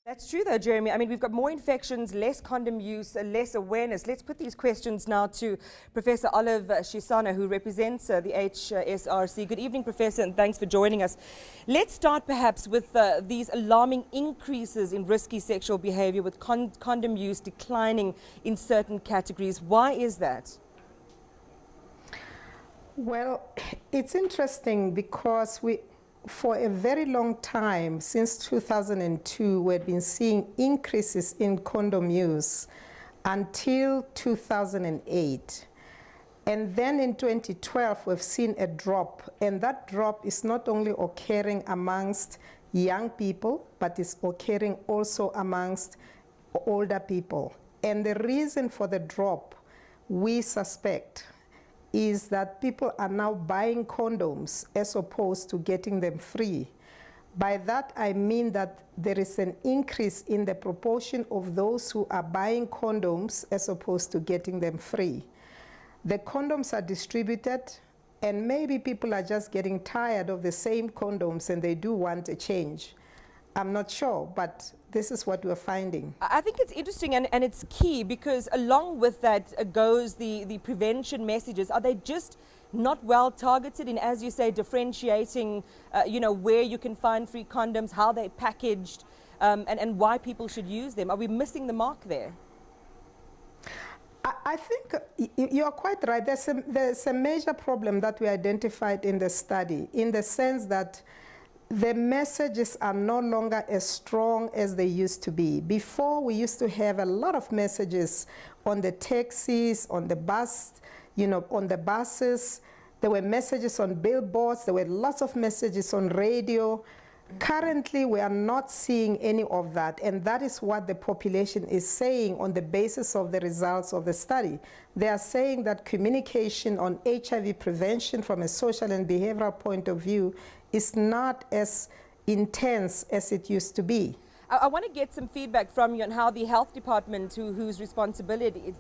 That's true though, Jeremy. I mean, we've got more infections, less condom use, less awareness. Let's put these questions now to Professor Olive Shisana, who represents the HSRC. Good evening, Professor, and thanks for joining us. Let's start perhaps with these alarming increases in risky sexual behavior with condom use declining in certain categories. Why is that? Well, it's interesting because for a very long time, since 2002, we've been seeing increases in condom use until 2008. And then in 2012, we've seen a drop. And that drop is not only occurring amongst young people, but it's occurring also amongst older people. And the reason for the drop, we suspect, is that people are now buying condoms as opposed to getting them free. By that, I mean that there is an increase in the proportion of those who are buying condoms as opposed to getting them free. The condoms are distributed, and maybe people are just getting tired of the same condoms and they do want a change. I'm not sure, but this is what we're finding. I think it's interesting and it's key because along with that goes the prevention messages. Are they just not well targeted in, as you say, differentiating, where you can find free condoms, how they're packaged, and why people should use them? Are we missing the mark there? I think you're quite right. There's a major problem that we identified in the study, in the sense that the messages are no longer as strong as they used to be. Before, we used to have a lot of messages on the taxis, on the bus, on the buses. There were messages on billboards. There were lots of messages on radio. Currently, we are not seeing any of that, and that is what the population is saying on the basis of the results of the study. They are saying that communication on HIV prevention from a social and behavioral point of view is not as intense as it used to be. I want to get some feedback from you on how the health department, whose responsibility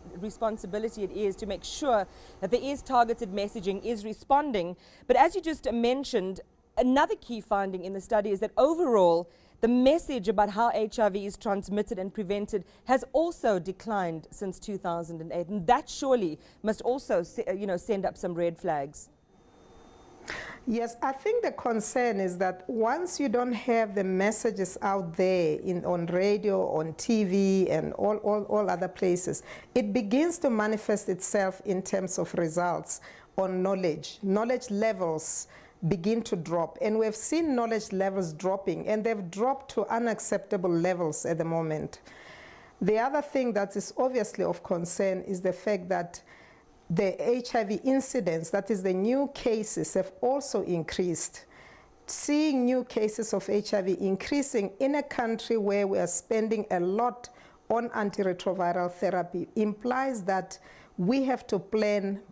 it is to make sure that there is targeted messaging, is responding. But as you just mentioned, another key finding in the study is that overall, the message about how HIV is transmitted and prevented has also declined since 2008. And that surely must also, send up some red flags. Yes, I think the concern is that once you don't have the messages out there on radio, on TV, and all other places, it begins to manifest itself in terms of results on knowledge. Knowledge levels begin to drop, and we've seen knowledge levels dropping, and they've dropped to unacceptable levels at the moment. The other thing that is obviously of concern is the fact that the HIV incidence, that is the new cases, have also increased. Seeing new cases of HIV increasing in a country where we are spending a lot on antiretroviral therapy implies that we have to plan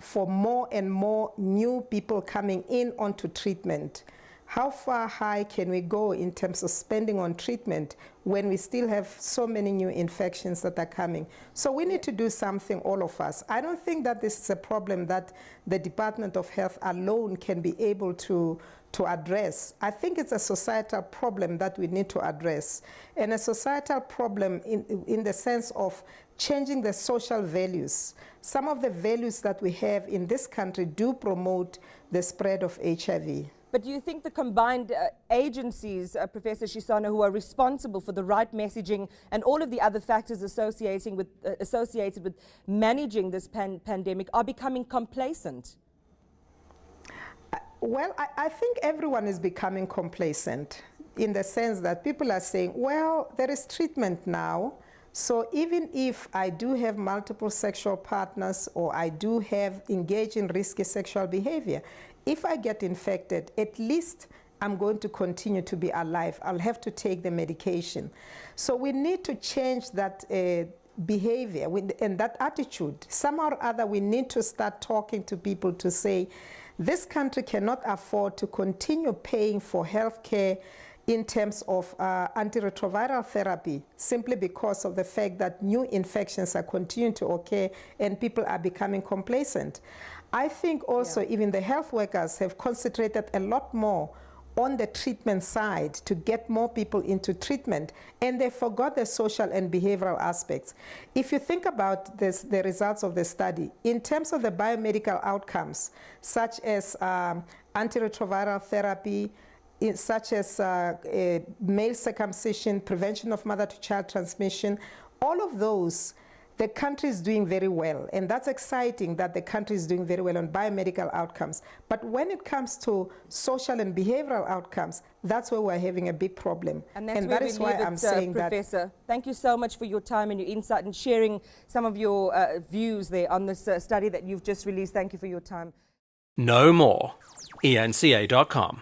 for more and more new people coming in onto treatment. How far high can we go in terms of spending on treatment when we still have so many new infections that are coming? So we need to do something, all of us. I don't think that this is a problem that the Department of Health alone can be able to address. I think it's a societal problem that we need to address, and a societal problem in the sense of changing the social values. Some of the values that we have in this country do promote the spread of HIV. But do you think the combined agencies, Professor Shisana, who are responsible for the right messaging and all of the other factors associated with managing this pandemic are becoming complacent? Well, I think everyone is becoming complacent in the sense that people are saying, well, there is treatment now, so even if I do have multiple sexual partners or I do have engaged in risky sexual behavior, if I get infected, at least I'm going to continue to be alive. I'll have to take the medication. So we need to change that behavior and that attitude. Somehow or other, we need to start talking to people to say, this country cannot afford to continue paying for health care in terms of antiretroviral therapy simply because of the fact that new infections are continuing to occur and people are becoming complacent. I think also even the health workers have concentrated a lot more on the treatment side to get more people into treatment, and they forgot the social and behavioral aspects. If you think about this, the results of the study, in terms of the biomedical outcomes, such as antiretroviral therapy, such as male circumcision, prevention of mother-to-child transmission, all of those, the country is doing very well, and that's exciting that the country is doing very well on biomedical outcomes. But when it comes to social and behavioral outcomes, that's where we're having a big problem. And that is why I'm saying Professor, thank you so much for your time and your insight and sharing some of your views there on this study that you've just released. Thank you for your time. Know more. eNCA.com